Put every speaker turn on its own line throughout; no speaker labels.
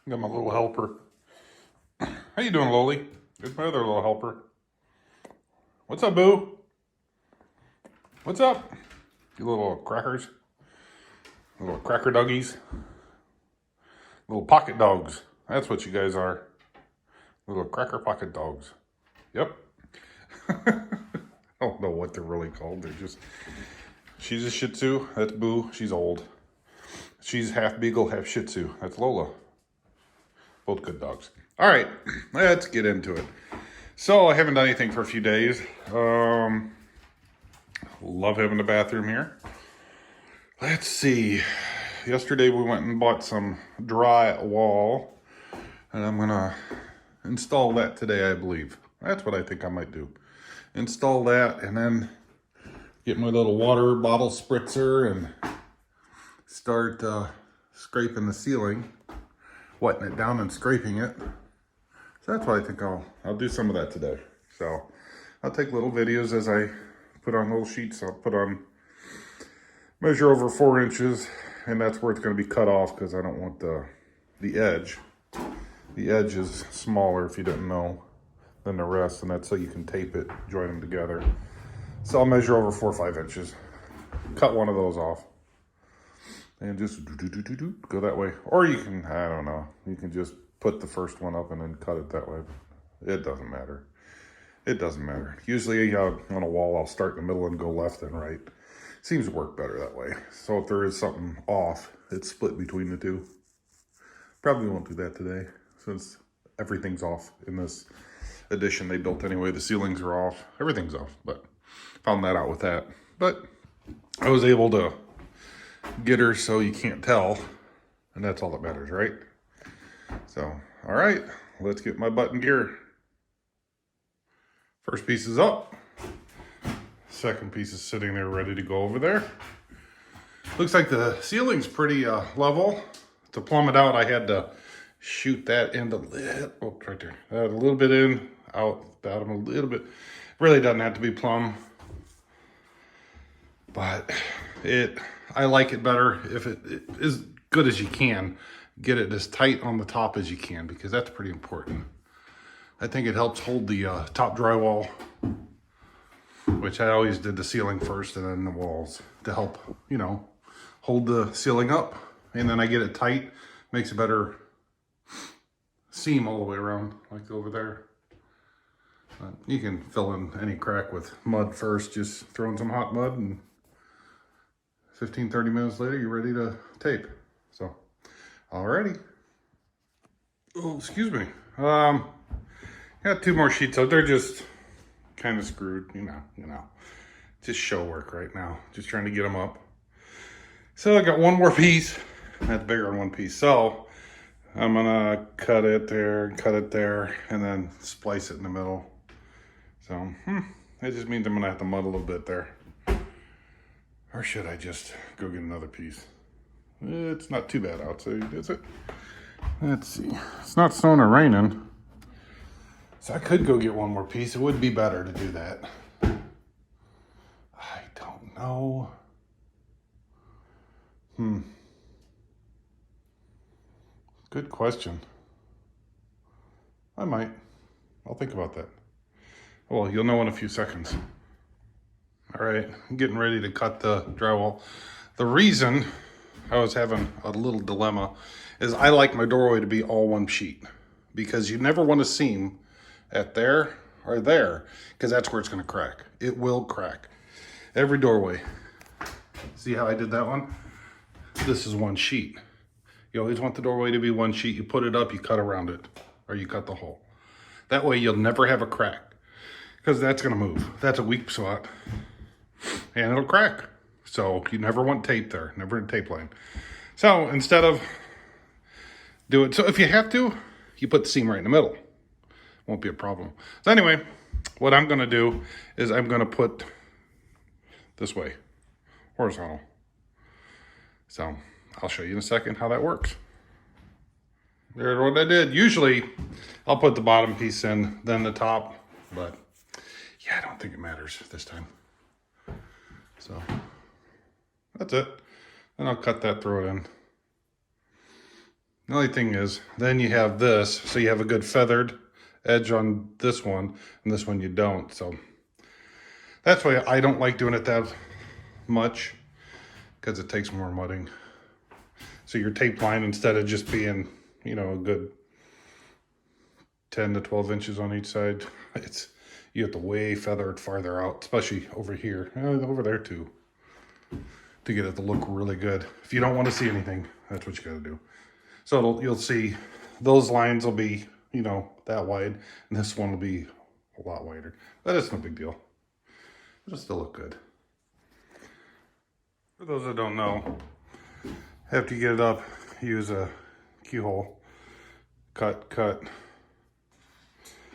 Got my little helper. How you doing, Loli? There's my other little helper. What's up, Boo? What's up? You little crackers. Little cracker doggies. Little pocket dogs. That's what you guys are. Little cracker pocket dogs. Yep. I don't know what they're really called. They're just... She's a Shih Tzu. That's Boo. She's old. She's half Beagle, half Shih Tzu. That's Lola. Both good dogs. All right, let's get into it. So I haven't done anything for a few days. Love having a bathroom here. Let's see. Yesterday we went and bought some drywall, and I'm gonna install that today, I believe. That's what I think I might do. Install that, and then get my little water bottle spritzer and start scraping the ceiling, wetting it down and scraping it. So that's what I think I'll do some of that today. So I'll take little videos as I put on little sheets. I'll put on, measure over 4 inches, and that's where it's going to be cut off because I don't want the edge. The edge is smaller, if you didn't know, than the rest, and that's so you can tape it, join them together. So I'll measure over 4 or 5 inches, cut one of those off, and just go that way. Or you can, I don't know, you can just put the first one up and then cut it that way. It doesn't matter. It doesn't matter. Usually on a wall, I'll start in the middle and go left and right. Seems to work better that way. So if there is something off, it's split between the two. Probably won't do that today since everything's off in this addition they built anyway. The ceilings are off. Everything's off, but found that out with that. But I was able to get her so you can't tell, and that's all that matters, right? So, all right, let's get my butt in gear. First piece is up. Second piece is sitting there ready to go over there. Looks like the ceiling's pretty level. To plumb it out, I had to shoot that end a little, oh, right there. A little bit in, out, bottom a little bit. Really doesn't have to be plumb. But I like it better if it is good as you can. Get it as tight on the top as you can, because that's pretty important. I think it helps hold the top drywall, which I always did the ceiling first and then the walls to help, you know, hold the ceiling up. And then I get it tight, makes a better seam all the way around, like over there. You can fill in any crack with mud first, just throw in some hot mud, and 15, 30 minutes later, you're ready to tape. So, alrighty. Oh, excuse me. Got 2 more sheets out. They're just kind of screwed, you know. Just show work right now. Just trying to get them up. So I got 1 more piece. That's bigger than 1 piece. So I'm gonna cut it there, and then splice it in the middle. So that just means I'm gonna have to mud a little bit there. Or should I just go get another piece? It's not too bad outside, is it? Let's see. It's not snowing or raining. So I could go get 1 more piece. It would be better to do that. I don't know. Good question. I might. I'll think about that. Well, you'll know in a few seconds. All right, I'm getting ready to cut the drywall. The reason I was having a little dilemma is I like my doorway to be all 1 sheet, because you never want to seam at there or there, because that's where it's going to crack. It will crack. Every doorway. See how I did that one? This is 1 sheet. You always want the doorway to be 1 sheet. You put it up, you cut around it, or you cut the hole. That way you'll never have a crack, because that's going to move. That's a weak spot, and it'll crack. So you never want tape there, never a tape line. So instead of do it, so if you have to, you put the seam right in the middle. Won't be a problem. So anyway, what I'm going to do is I'm going to put this way, horizontal. So I'll show you in a second how that works. There's what I did. Usually I'll put the bottom piece in, then the top, but yeah, I don't think it matters this time. So that's it. Then I'll cut that, throw it in. The only thing is, then you have this, so you have a good feathered edge on this one, and this one you don't. So that's why I don't like doing it that much, because it takes more mudding. So your tape line, instead of just being, you know, a good 10 to 12 inches on each side, you have to way feather it farther out, especially over here, over there too, to get it to look really good. If you don't want to see anything, that's what you got to do. So you'll see those lines will be, you know, that wide, and this one will be a lot wider. But it's no big deal. It'll still look good. For those that don't know, after you get it up, use a keyhole, cut,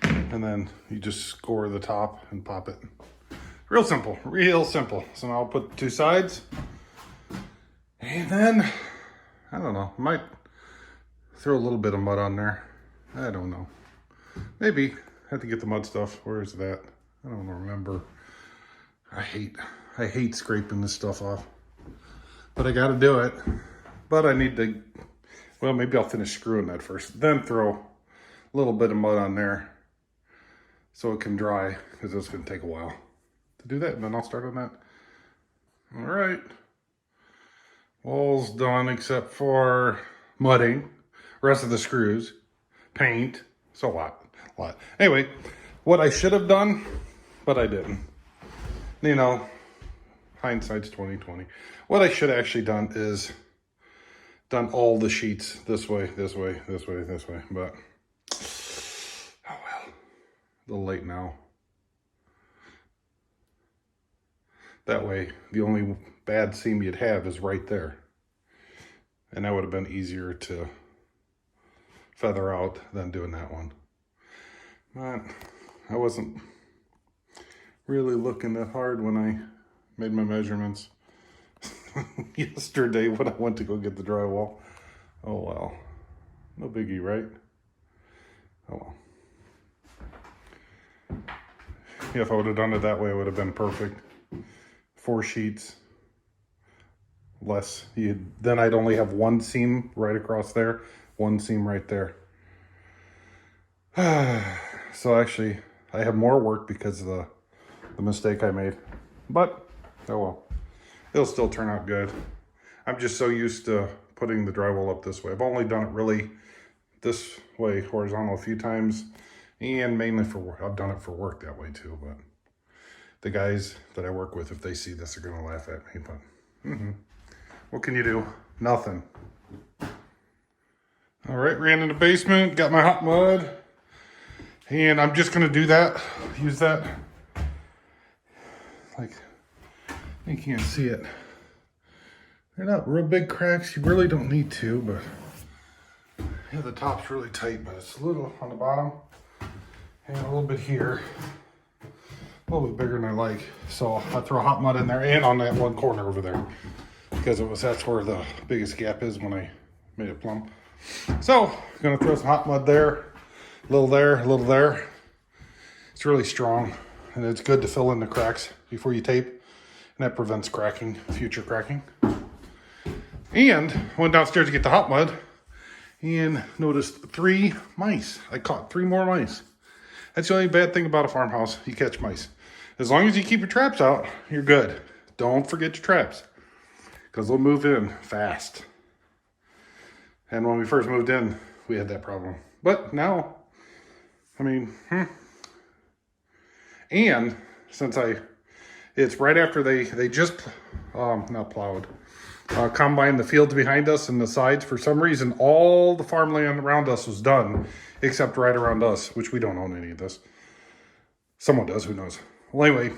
and then you just score the top and pop it. Real simple, real simple. So now I'll put 2 sides, and then, I don't know, might throw a little bit of mud on there. I don't know. Maybe. I have to get the mud stuff. Where is that? I don't remember. I hate scraping this stuff off. But I got to do it. But I need to, well, maybe I'll finish screwing that first. Then throw a little bit of mud on there so it can dry, because it's going to take a while to do that. And then I'll start on that. All right. Wall's done except for mudding. Rest of the screws, paint. So a lot. Anyway, what I should have done, but I didn't. You know, hindsight's 20/20. What I should have actually done is done all the sheets this way, this way, this way, this way. But, oh well, a little late now. That way, the only bad seam you'd have is right there. And that would have been easier to feather out than doing that one. But I wasn't really looking that hard when I made my measurements yesterday when I went to go get the drywall. Oh well, no biggie, right? Oh well. Yeah, if I would have done it that way, it would have been perfect. 4 sheets less. Then I'd only have 1 seam right across there, 1 seam right there. So actually, I have more work because of the mistake I made. But, oh well. It'll still turn out good. I'm just so used to putting the drywall up this way. I've only done it really this way, horizontal, a few times. And mainly for work. I've done it for work that way too. But the guys that I work with, if they see this, are going to laugh at me. But, what can you do? Nothing. All right, ran in the basement, got my hot mud. And I'm just going to do that, use that. Like, you can't see it. They're not real big cracks. You really don't need to, but yeah, the top's really tight, but it's a little on the bottom and a little bit here. A little bit bigger than I like. So I throw hot mud in there and on that one corner over there, because that's where the biggest gap is when I made it plumb. So I'm gonna throw some hot mud there, a little there, a little there. It's really strong, and it's good to fill in the cracks before you tape, and that prevents cracking, future cracking. And went downstairs to get the hot mud and noticed 3 mice. I caught 3 more mice. That's the only bad thing about a farmhouse. You catch mice. As long as you keep your traps out, you're good. Don't forget your traps, because they'll move in fast. And when we first moved in, we had that problem. But now, I mean, and since it's right after they just, not plowed, combined the fields behind us and the sides. For some reason, all the farmland around us was done, except right around us, which we don't own any of this. Someone does, who knows. Well, anyway,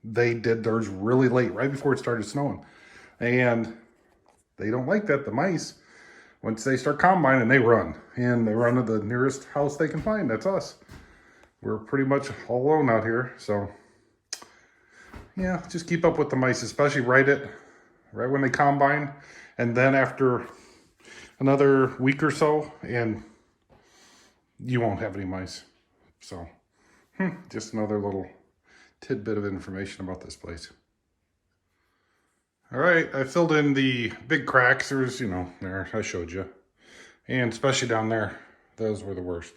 they did theirs really late, right before it started snowing. And they don't like that, the mice. Once they start combining, they run. And they run to the nearest house they can find. That's us. We're pretty much all alone out here. So, yeah, just keep up with the mice, especially right when they combine. And then after another week or so, and you won't have any mice. So, just another little tidbit of information about this place. All right, I filled in the big cracks. There's, there, I showed you. And especially down there, those were the worst.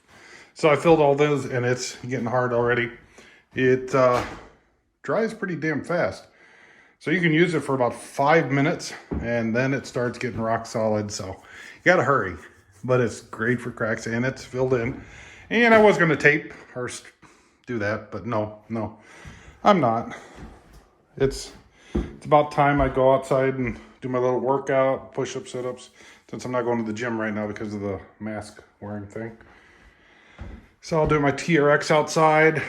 So I filled all those, and it's getting hard already. It dries pretty damn fast. So you can use it for about 5 minutes, and then it starts getting rock solid. So you gotta hurry. But it's great for cracks, and it's filled in. And I was gonna tape or do that, but no, I'm not. It's about time I go outside and do my little workout, push-ups, sit-ups, since I'm not going to the gym right now because of the mask wearing thing. So I'll do my TRX outside.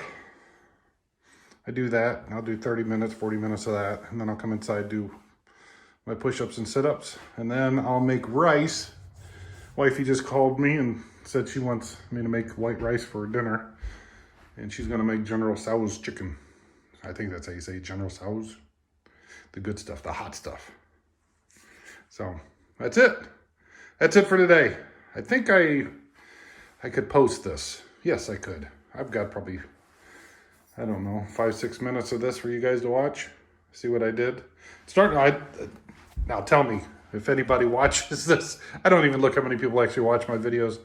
I do that. I'll do 30 minutes, 40 minutes of that. And then I'll come inside, do my push-ups and sit-ups. And then I'll make rice. Wifey just called me and said she wants me to make white rice for dinner. And she's going to make General Tso's chicken. I think that's how you say General Tso's. The good stuff, the hot stuff. So that's it. That's it for today. I think I could post this. Yes, I could. I've got probably, I don't know, 5-6 minutes of this for you guys to watch. See what I did. Now tell me if anybody watches this. I don't even look how many people actually watch my videos,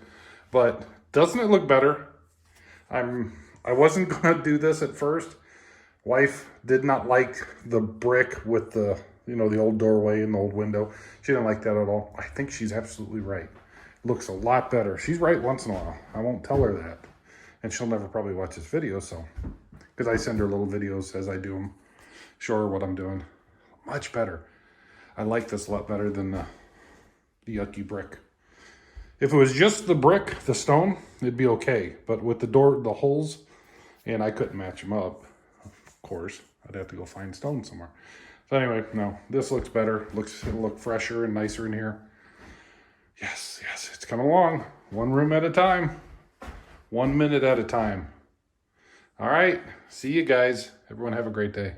but doesn't it look better? I wasn't gonna do this at first. Wife did not like the brick with the, you know, the old doorway and the old window. She didn't like that at all. I think she's absolutely right. Looks a lot better. She's right once in a while. I won't tell her that. And she'll never probably watch this video, so. Because I send her little videos as I do them. Show her what I'm doing. Much better. I like this a lot better than the yucky brick. If it was just the brick, the stone, it'd be okay. But with the door, the holes, and I couldn't match them up, of course. I'd have to go find stone somewhere. So anyway, no, this looks better. It'll look fresher and nicer in here. Yes, it's coming along. One room at a time. 1 minute at a time. All right, see you guys. Everyone have a great day.